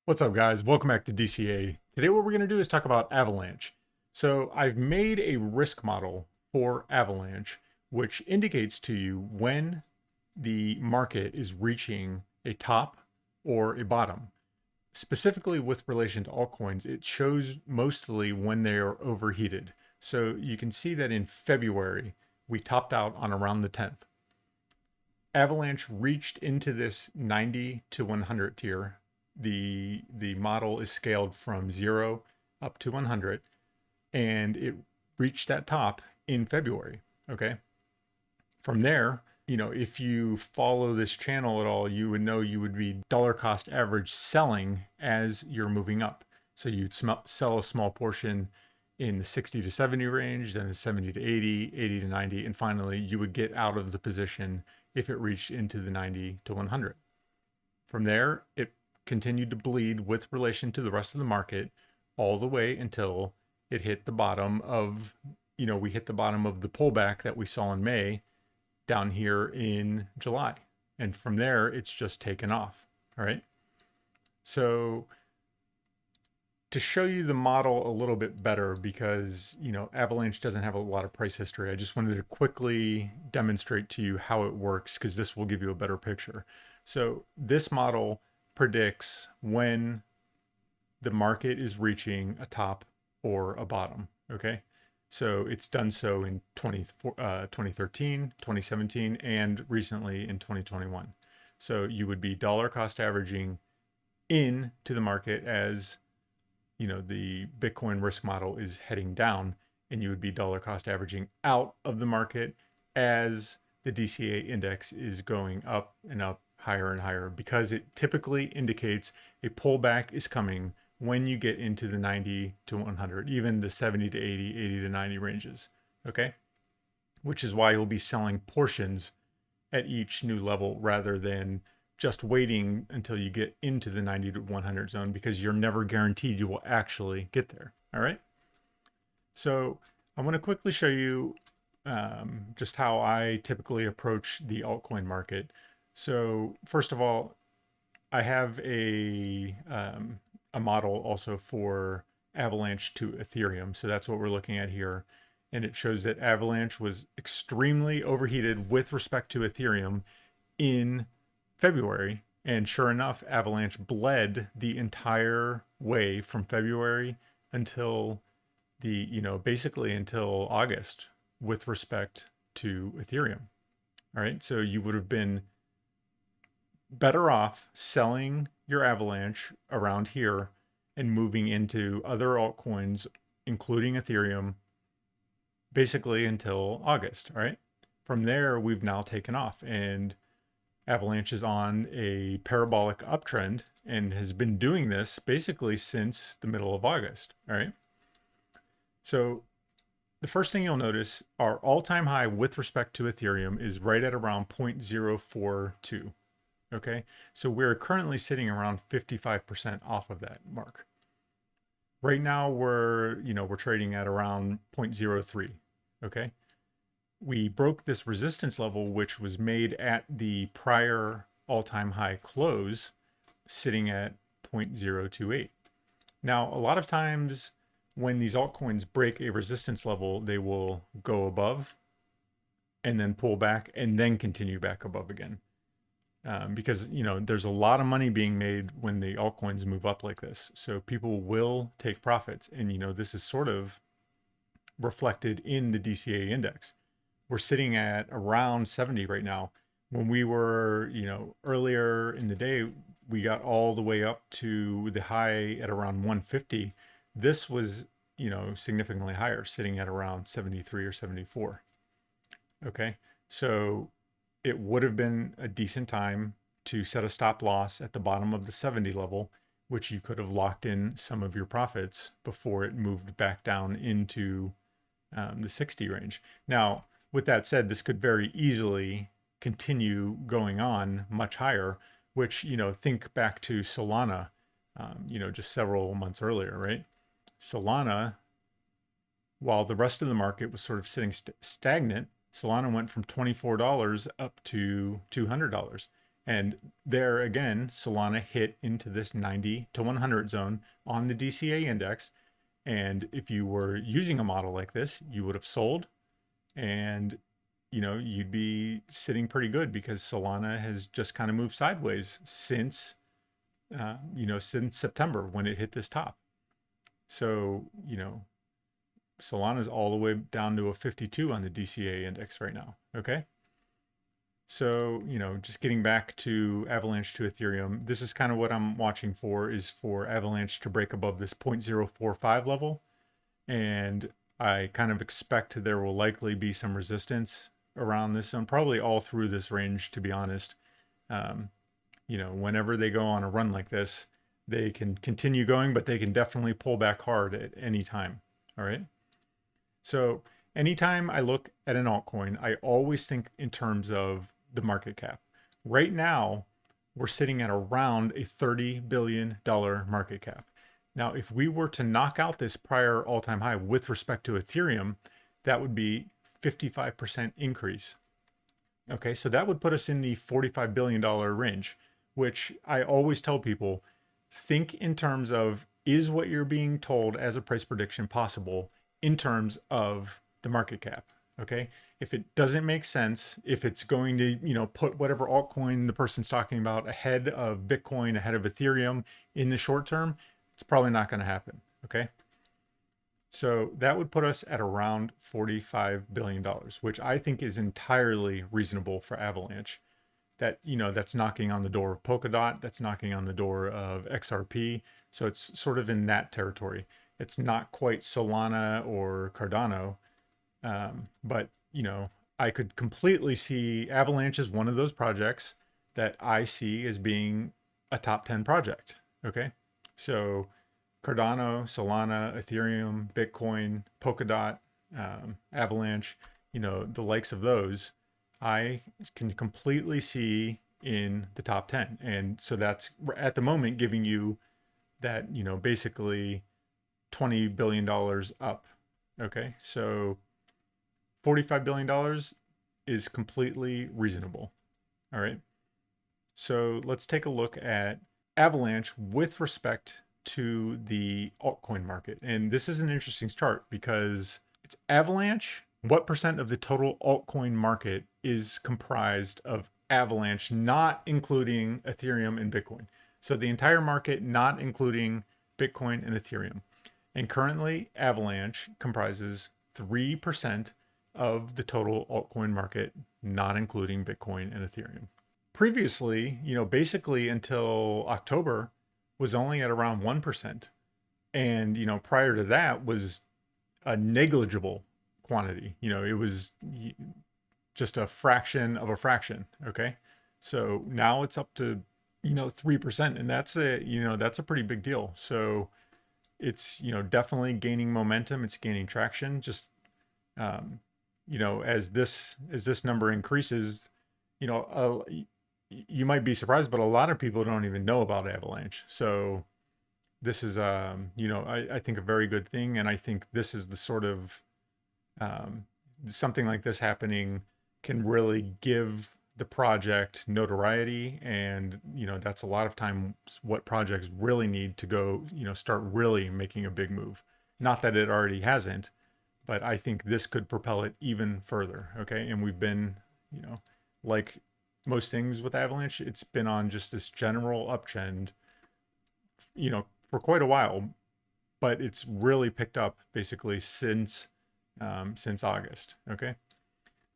What's up, guys? Welcome back to DCA. Today, what we're going to do is talk about Avalanche. So, I've made a risk model for Avalanche, which indicates to you when the market is reaching a top or a bottom. Specifically, with relation to altcoins, it shows mostly when they are overheated. So, you can see that in February, we topped out on around the 10th. Avalanche reached into this 90 to 100 tier. The model is scaled from 0 up to 100, and it reached that top in February. Okay. From there, if you follow this channel at all, you would know you would be dollar cost average selling as you're moving up. So you'd sell a small portion in the 60 to 70 range, then the 70 to 80, 80 to 90, and finally you would get out of the position if it reached into the 90 to 100. From there, it continued to bleed with relation to the rest of the market all the way until it hit the bottom of, we hit the bottom of the pullback that we saw in May down here in July. And from there, it's just taken off. All right. So to show you the model a little bit better, because Avalanche doesn't have a lot of price history, I just wanted to quickly demonstrate to you how it works, because this will give you a better picture. So this model predicts when the market is reaching a top or a bottom. Okay. So it's done so in 2013, 2017, and recently in 2021. So you would be dollar cost averaging into the market as the Bitcoin risk model is heading down, and you would be dollar cost averaging out of the market as the DCA index is going up and up, higher and higher, because it typically indicates a pullback is coming when you get into the 90 to 100, even the 70 to 80, 80 to 90 ranges. Okay. Which is why you'll be selling portions at each new level rather than just waiting until you get into the 90 to 100 zone, because you're never guaranteed you will actually get there. All right. So I want to quickly show you just how I typically approach the altcoin market. So first of all, I have a model also for Avalanche to Ethereum. So that's what we're looking at here. And it shows that Avalanche was extremely overheated with respect to Ethereum in February. And sure enough, Avalanche bled the entire way from February until basically until August with respect to Ethereum. All right. So you would have been better off selling your Avalanche around here and moving into other altcoins, including Ethereum, basically until August. All right. From there, we've now taken off, and Avalanche is on a parabolic uptrend and has been doing this basically since the middle of August. All right. So the first thing you'll notice, our all-time high with respect to Ethereum is right at around 0.042. Okay. So we're currently sitting around 55% off of that mark. Right now we're trading at around 0.03. Okay. We broke this resistance level, which was made at the prior all-time high close, sitting at 0.028. Now, a lot of times when these altcoins break a resistance level, they will go above and then pull back and then continue back above again. Because there's a lot of money being made when the altcoins move up like this. So people will take profits. And this is sort of reflected in the DCA index. We're sitting at around 70 right now. When we were, earlier in the day, we got all the way up to the high at around 150. This was, significantly higher, sitting at around 73 or 74. Okay. So it would have been a decent time to set a stop loss at the bottom of the 70 level, which you could have locked in some of your profits before it moved back down into the 60 range. Now, with that said, this could very easily continue going on much higher, which, think back to Solana, just several months earlier, right? Solana, while the rest of the market was sort of sitting stagnant, Solana went from $24 up to $200. And there again, Solana hit into this 90 to 100 zone on the DCA index. And if you were using a model like this, you would have sold, and you'd be sitting pretty good because Solana has just kind of moved sideways since since September when it hit this top. So Solana's all the way down to a 52 on the DCA index right now. Okay. So, just getting back to Avalanche to Ethereum, this is kind of what I'm watching for, is for Avalanche to break above this 0.045 level. And I kind of expect there will likely be some resistance around this zone, probably all through this range, to be honest. Whenever they go on a run like this, they can continue going, but they can definitely pull back hard at any time. All right. So anytime I look at an altcoin, I always think in terms of the market cap. Right now, we're sitting at around a $30 billion market cap. Now, if we were to knock out this prior all-time high with respect to Ethereum, that would be 55% increase. Okay, so that would put us in the $45 billion range, which I always tell people, think in terms of, is what you're being told as a price prediction possible in terms of the market cap? Okay, if it doesn't make sense, if it's going to put whatever altcoin the person's talking about ahead of Bitcoin, ahead of Ethereum in the short term, it's probably not going to happen. Okay, so that would put us at around $45 billion, which I think is entirely reasonable for Avalanche. That's knocking on the door of Polkadot, that's knocking on the door of XRP. So it's sort of in that territory. It's not quite Solana or Cardano, but I could completely see Avalanche as one of those projects that I see as being a top 10 project. Okay, so Cardano, Solana, Ethereum, Bitcoin, Polkadot, Avalanche, the likes of those, I can completely see in the top 10. And so that's at the moment giving you that, basically $20 billion up. Okay. So $45 billion is completely reasonable. All right. So let's take a look at Avalanche with respect to the altcoin market. And this is an interesting chart because it's Avalanche. What percent of the total altcoin market is comprised of Avalanche, not including Ethereum and Bitcoin? So the entire market, not including Bitcoin and Ethereum. And currently, Avalanche comprises 3% of the total altcoin market, not including Bitcoin and Ethereum. Previously, basically until October, was only at around 1%. And, prior to that was a negligible quantity. It was just a fraction of a fraction. Okay. So now it's up to, 3%. And that's a pretty big deal. So it's, definitely gaining momentum. It's gaining traction. Just, as this number increases, you might be surprised, but a lot of people don't even know about Avalanche. So this is, I think a very good thing. And I think this is the sort of, something like this happening can really give the project notoriety. And, that's a lot of times what projects really need to go, start really making a big move. Not that it already hasn't, but I think this could propel it even further. Okay. And we've been, like most things with Avalanche, it's been on just this general uptrend, for quite a while, but it's really picked up basically since August. Okay.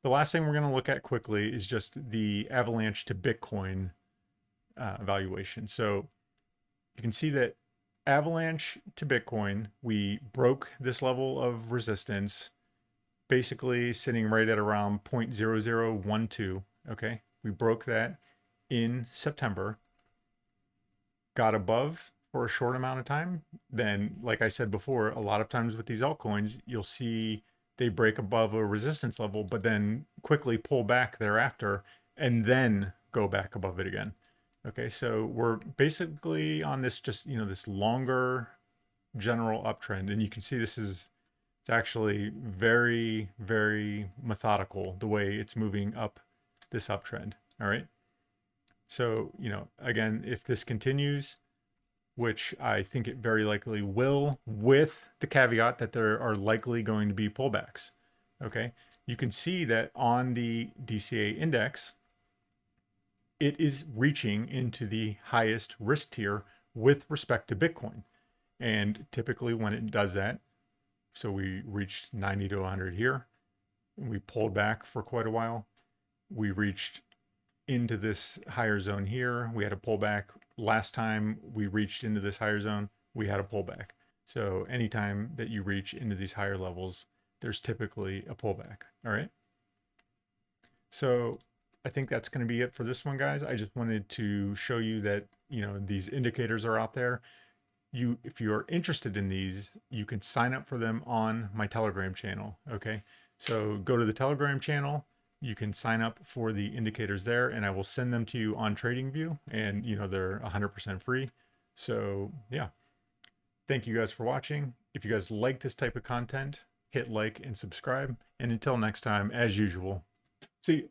The last thing we're going to look at quickly is just the Avalanche to Bitcoin valuation. So you can see that Avalanche to Bitcoin, we broke this level of resistance, basically sitting right at around 0.0012. Okay. We broke that in September, got above for a short amount of time. Then, like I said before, a lot of times with these altcoins, you'll see they break above a resistance level, but then quickly pull back thereafter and then go back above it again. Okay, so we're basically on this just, this longer general uptrend. And you can see it's actually very, very methodical the way it's moving up this uptrend. All right. So, again, if this continues, which I think it very likely will, with the caveat that there are likely going to be pullbacks. Okay. You can see that on the DCA index, it is reaching into the highest risk tier with respect to Bitcoin. And typically when it does that, so we reached 90 to 100 here, we pulled back for quite a while. We reached into this higher zone here. We had a pullback. Last time we reached into this higher zone, we had a pullback. So anytime that you reach into these higher levels, there's typically a pullback. All right. So I think that's going to be it for this one, guys. I just wanted to show you that, these indicators are out there. If you are interested in these, you can sign up for them on my Telegram channel. Okay. So go to the Telegram channel. You can sign up for the indicators there, and I will send them to you on TradingView, and they're 100% free. So yeah, thank you guys for watching. If you guys like this type of content, hit like and subscribe. And until next time, as usual, see you.